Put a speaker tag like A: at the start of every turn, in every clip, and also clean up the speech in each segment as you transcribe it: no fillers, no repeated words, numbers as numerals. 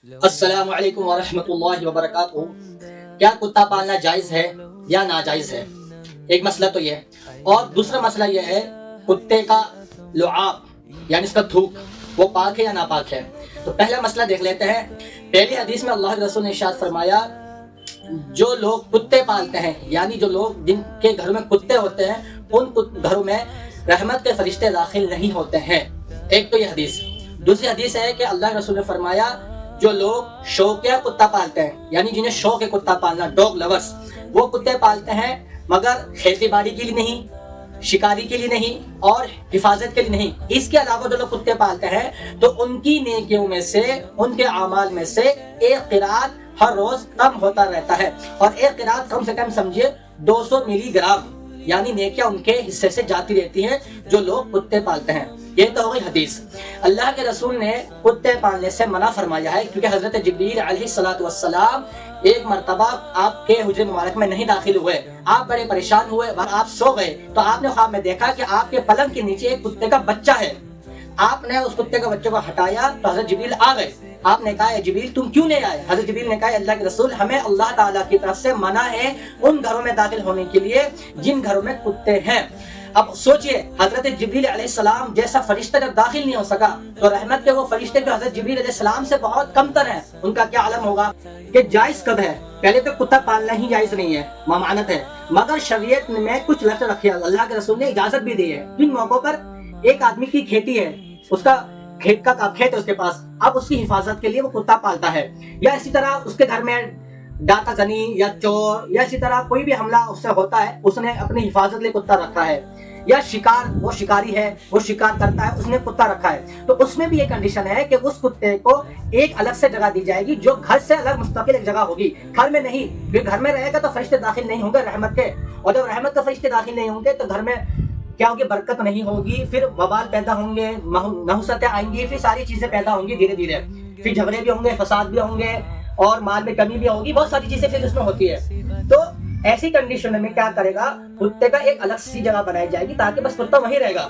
A: السلام علیکم ورحمۃ اللہ وبرکاتہ۔ کیا کتا پالنا جائز ہے یا ناجائز ہے؟ ایک مسئلہ تو یہ ہے، اور دوسرا مسئلہ یہ ہے کتے کا لعاب یعنی اس کا تھوک وہ پاک ہے یا ناپاک ہے۔ تو پہلا مسئلہ دیکھ لیتے ہیں۔ پہلی حدیث میں اللہ کے رسول نے ارشاد فرمایا، جو لوگ کتے پالتے ہیں یعنی جو لوگ جن کے گھروں میں کتے ہوتے ہیں ان گھروں میں رحمت کے فرشتے داخل نہیں ہوتے ہیں۔ ایک تو یہ حدیث۔ دوسری حدیث ہے کہ اللہ کے رسول نے فرمایا، جو لوگ شوقیہ کتا پالتے ہیں یعنی جنہیں شوق ہے کتا پالنا، ڈاگ لورز، وہ کتے پالتے ہیں مگر کھیتی باڑی کے لیے نہیں، شکاری کے لیے نہیں اور حفاظت کے لیے نہیں، اس کے علاوہ جو لوگ کتے پالتے ہیں تو ان کی نیکیوں میں سے، ان کے اعمال میں سے ایک قرات ہر روز کم ہوتا رہتا ہے، اور ایک قرات کم سے کم سمجھے 200 ملی گرام یعنی نیکیاں ان کے حصے سے جاتی رہتی ہیں جو لوگ کتے پالتے ہیں۔ یہ تو ہو گئی حدیث۔ اللہ کے رسول نے کتے پالنے سے منع فرمایا ہے، کیونکہ حضرت جبریل علیہ السلام ایک مرتبہ آپ کے حجرے مبارک میں نہیں داخل ہوئے، آپ بڑے پریشان ہوئے اور آپ سو گئے تو آپ نے خواب میں دیکھا کہ آپ کے پلنگ کے نیچے ایک کتے کا بچہ ہے۔ آپ نے اس کتے کا بچے کو ہٹایا تو حضرت جبریل آ گئے۔ آپ نے کہا، اے جبریل تم کیوں نہیں آئے؟ حضرت جبریل نے کہا، اللہ کے رسول ہمیں اللہ تعالیٰ کی طرف سے منع ہے ان گھروں میں داخل ہونے کے لیے جن گھروں میں کتے ہیں۔ اب سوچئے، حضرت جبریل علیہ السلام جیسا فرشتہ جب داخل نہیں ہو سکا تو رحمت کے وہ فرشتے جو حضرت جبریل علیہ السلام سے بہت کم تر ہیں، ان کا کیا عالم ہوگا کہ جائز کب ہے؟ پہلے تو کتا پالنا ہی جائز نہیں ہے، ممانعت ہے، مگر شریعت میں کچھ لفظ رکھے، اللہ کے رسول نے اجازت بھی دی ہے۔ جن موقعوں پر ایک آدمی کی کھیتی ہے، اس کا کھیت ہے اس کے پاس، اب اس کی حفاظت کے لیے وہ کتا پالتا ہے، یا اسی طرح اس کے گھر میں ڈاکہ زنی یا چور یا اسی طرح کوئی بھی حملہ اس سے ہوتا ہے، اس نے اپنی حفاظت کے لیے کتا رکھا ہے، یا شکار، وہ شکاری ہے، وہ شکار کرتا ہے، اس نے کتا رکھا ہے، تو اس میں بھی یہ کنڈیشن ہے کہ اس کتے کو ایک الگ سے جگہ دی جائے گی جو گھر سے الگ مستقل ایک جگہ ہوگی، گھر میں نہیں۔ پھر گھر میں رہے گا تو فرشتے داخل نہیں ہوں گے رحمت کے، اور جب رحمت کے فرشتے داخل نہیں ہوں گے تو گھر میں کیا ہوگی؟ برکت نہیں ہوگی، پھر وبال پیدا ہوں گے، نحوستیں آئیں گی، پھر ساری چیزیں پیدا ہوں گی دھیرے دھیرے، پھر جھگڑے بھی ہوں گے، فساد بھی ہوں گے، اور مال میں کمی بھی ہوگی، بہت ساری چیزیں پھر اس میں ہوتی ہے۔ تو ایسی کنڈیشن میں کیا کرے گا؟ کتے کا ایک الگ سی جگہ بنائی جائے گی تاکہ بس کتا وہیں رہے گا۔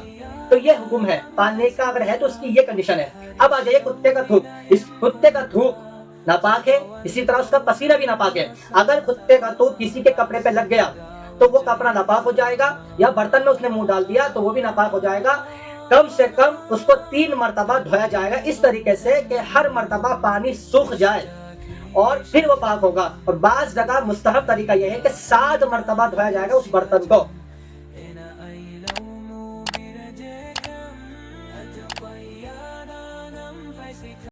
A: تو یہ حکم ہے پالنے کا، اگر ہے تو اس کی یہ کنڈیشن ہے۔ اب آ جائیے کتے کا تھوک۔ اس کتے کا تھوک ناپاک ہے، اسی طرح اس کا پسینہ بھی ناپاک ہے۔ اگر کتے کا تھوک کسی کے کپڑے پہ لگ گیا تو وہ کپڑا ناپاک ہو جائے گا، یا برتن میں اس نے منہ ڈال دیا تو وہ بھی ناپاک ہو جائے گا۔ کم سے کم اس کو 3 مرتبہ دھویا جائے گا، اس طریقے سے کہ ہر مرتبہ پانی سوکھ جائے اور پھر وہ پاک ہوگا۔ اور بعض جگہ مستحب طریقہ یہ ہے کہ 7 مرتبہ دھویا جائے گا اس برتن کو۔